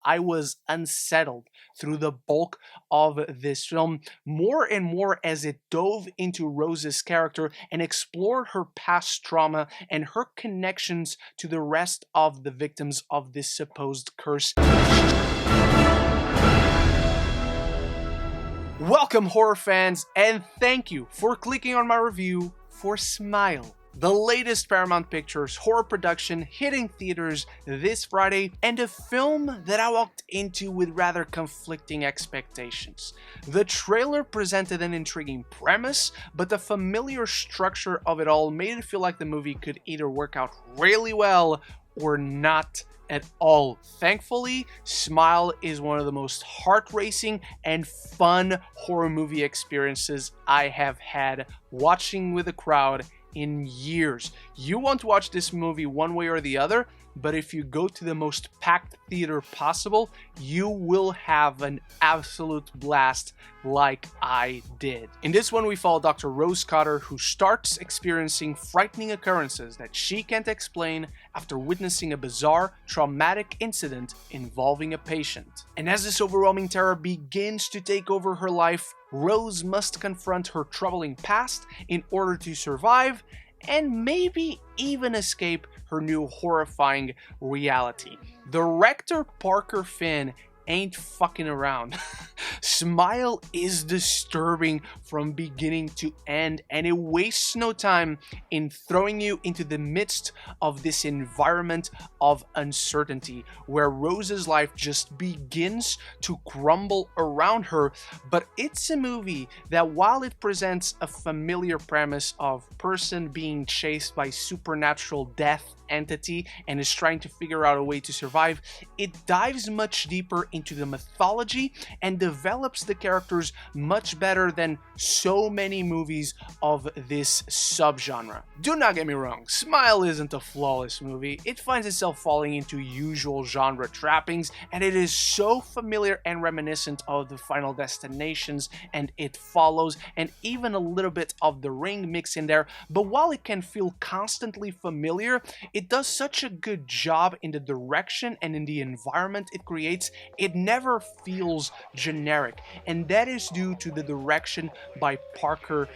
I was unsettled through the bulk of this film, more and more as it dove into Rose's character and explored her past trauma and her connections to the rest of the victims of this supposed curse. Welcome, horror fans, and thank you for clicking on my review for Smile, the latest Paramount Pictures horror production hitting theaters this Friday, and a film that I walked into with rather conflicting expectations. The trailer presented an intriguing premise, but the familiar structure of it all made it feel like the movie could either work out really well or not at all. Thankfully, Smile is one of the most heart-racing and fun horror movie experiences I have had watching with a crowd in years. You won't watch this movie one way or the other, but if you go to the most packed theater possible, you will have an absolute blast like I did. In this one, we follow Dr. Rose Cotter, who starts experiencing frightening occurrences that she can't explain after witnessing a bizarre, traumatic incident involving a patient. And as this overwhelming terror begins to take over her life, Rose must confront her troubling past in order to survive and maybe even escape her new horrifying reality. Director Parker Finn ain't fucking around. Smile is disturbing from beginning to end, and it wastes no time in throwing you into the midst of this environment of uncertainty where Rose's life just begins to crumble around her. But it's a movie that, while it presents a familiar premise of person being chased by supernatural death entity and is trying to figure out a way to survive, it dives much deeper into the mythology and develops the characters much better than so many movies of this subgenre. Do not get me wrong, Smile isn't a flawless movie. It finds itself falling into usual genre trappings, and it is so familiar and reminiscent of the Final Destinations and It Follows, and even a little bit of The Ring mix in there. But while it can feel constantly familiar, it does such a good job in the direction and in the environment it creates. It never feels generic, and that is due to the direction by Parker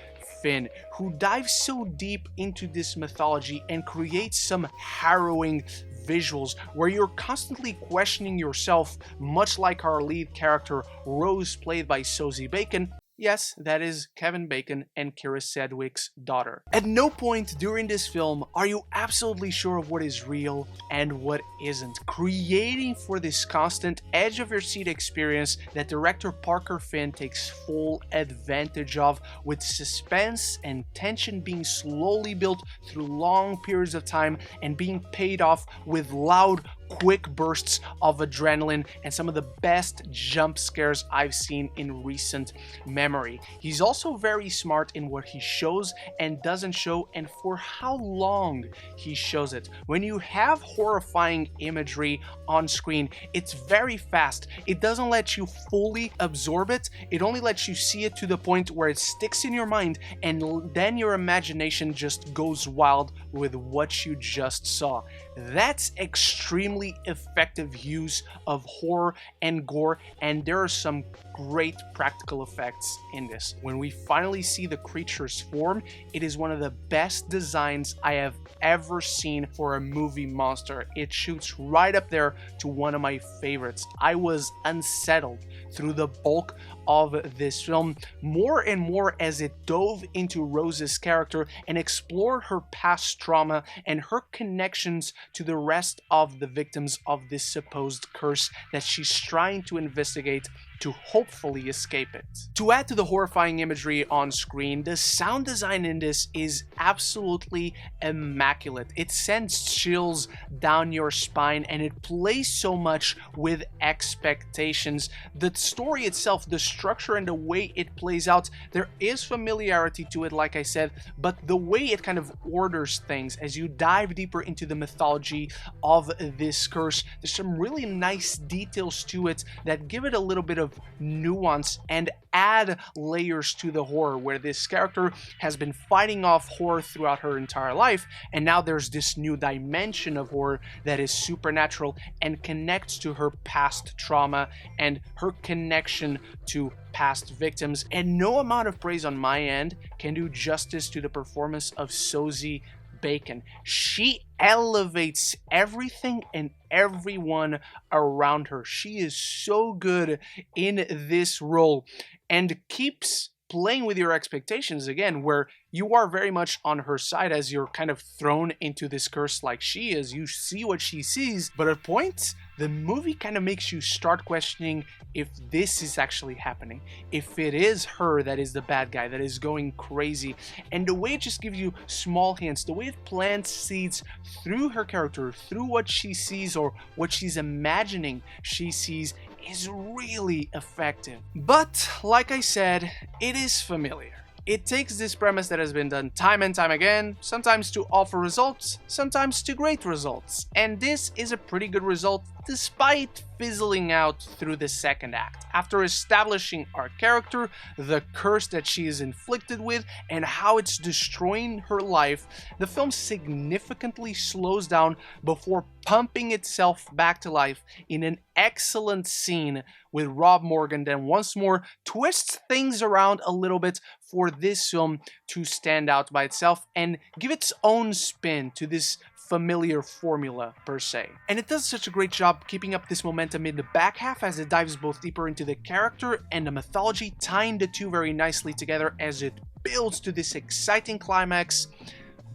Finn, who dives so deep into this mythology and creates some harrowing visuals where you're constantly questioning yourself, much like our lead character Rose, played by Sosie Bacon. Yes, that is Kevin Bacon and Kira Sedgwick's daughter. At no point during this film are you absolutely sure of what is real and what isn't, creating for this constant edge of your seat experience that director Parker Finn takes full advantage of, with suspense and tension being slowly built through long periods of time and being paid off with loud, quick bursts of adrenaline and some of the best jump scares I've seen in recent memory. He's also very smart in what he shows and doesn't show, and for how long he shows it. When you have horrifying imagery on screen, it's very fast. It doesn't let you fully absorb it. It only lets you see it to the point where it sticks in your mind, and then your imagination just goes wild with what you just saw. That's extremely effective use of horror and gore, and there are some great practical effects in this. When we finally see the creature's form, it is one of the best designs I have ever seen for a movie monster. It shoots right up there to one of my favorites. I was unsettled through the bulk of this film, more and more as it dove into Rose's character and explored her past trauma and her connections to the rest of the victims of this supposed curse that she's trying to investigate to hopefully escape it. To add to the horrifying imagery on screen, the sound design in this is absolutely immaculate. It sends chills down your spine, and it plays so much with expectations. The story itself, the structure and the way it plays out, there is familiarity to it, like I said, but the way it kind of orders things as you dive deeper into the mythology of this curse, there's some really nice details to it that give it a little bit of nuance and add layers to the horror, where this character has been fighting off horror throughout her entire life, and now there's this new dimension of horror that is supernatural and connects to her past trauma and her connection to past victims. And no amount of praise on my end can do justice to the performance of Sosie Bacon. She elevates everything and everyone around her. She is so good in this role and keeps playing with your expectations again, where you are very much on her side as you're kind of thrown into this curse like she is. You see what she sees, but at points, the movie kind of makes you start questioning if this is actually happening, if it is her that is the bad guy, that is going crazy. And the way it just gives you small hints, the way it plants seeds through her character, through what she sees or what she's imagining she sees, is really effective. But like I said, it is familiar. It takes this premise that has been done time and time again, sometimes to awful results, sometimes to great results. And this is a pretty good result despite fizzling out through the second act. After establishing our character, the curse that she is inflicted with, and how it's destroying her life, the film significantly slows down before pumping itself back to life in an excellent scene with Rob Morgan that once more twists things around a little bit for this film to stand out by itself and give its own spin to this familiar formula per se. And it does such a great job keeping up this momentum in the back half as it dives both deeper into the character and the mythology, tying the two very nicely together as it builds to this exciting climax,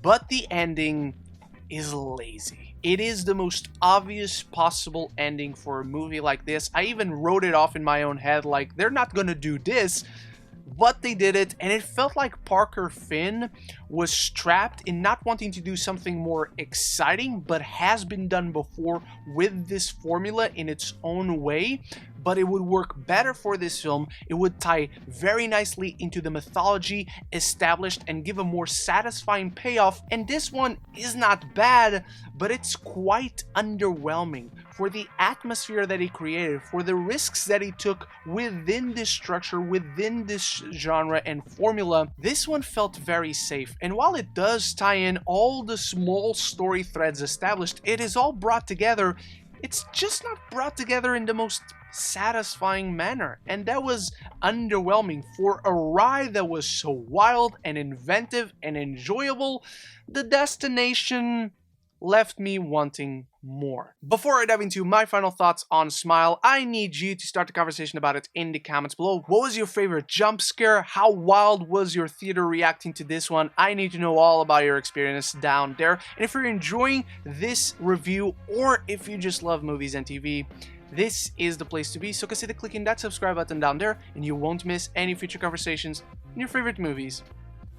but the ending is lazy. It is the most obvious possible ending for a movie like this. I even wrote it off in my own head, like, they're not gonna do this, but they did it, and it felt like Parker Finn was trapped in not wanting to do something more exciting, but has been done before with this formula in its own way. But it would work better for this film. It would tie very nicely into the mythology established and give a more satisfying payoff. And this one is not bad, but it's quite underwhelming for the atmosphere that he created, for the risks that he took within this structure, within this genre and formula. This one felt very safe. And while it does tie in all the small story threads established, it is all brought together. It's just not brought together in the most satisfying manner, and that was underwhelming. For a ride that was so wild and inventive and enjoyable, the destination left me wanting more. Before I dive into my final thoughts on Smile, I need you to start the conversation about it in the comments below. What was your favorite jump scare? How wild was your theater reacting to this one? I need to know all about your experience down there. And if you're enjoying this review, or if you just love movies and TV, this is the place to be. So consider clicking that subscribe button down there, and you won't miss any future conversations in your favorite movies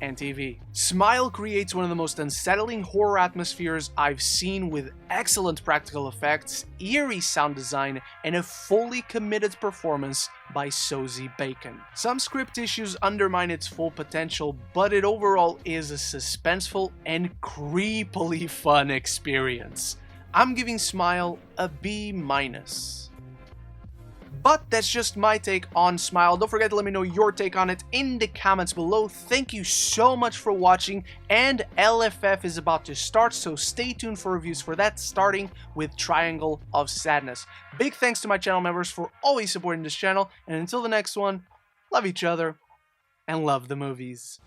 and TV. Smile creates one of the most unsettling horror atmospheres I've seen, with excellent practical effects, eerie sound design, and a fully committed performance by Sosie Bacon. Some script issues undermine its full potential, but it overall is a suspenseful and creepily fun experience. I'm giving Smile a B-. But that's just my take on Smile. Don't forget to let me know your take on it in the comments below. Thank you so much for watching, and LFF is about to start, so stay tuned for reviews for that, starting with Triangle of Sadness. Big thanks to my channel members for always supporting this channel, and until the next one, love each other and love the movies.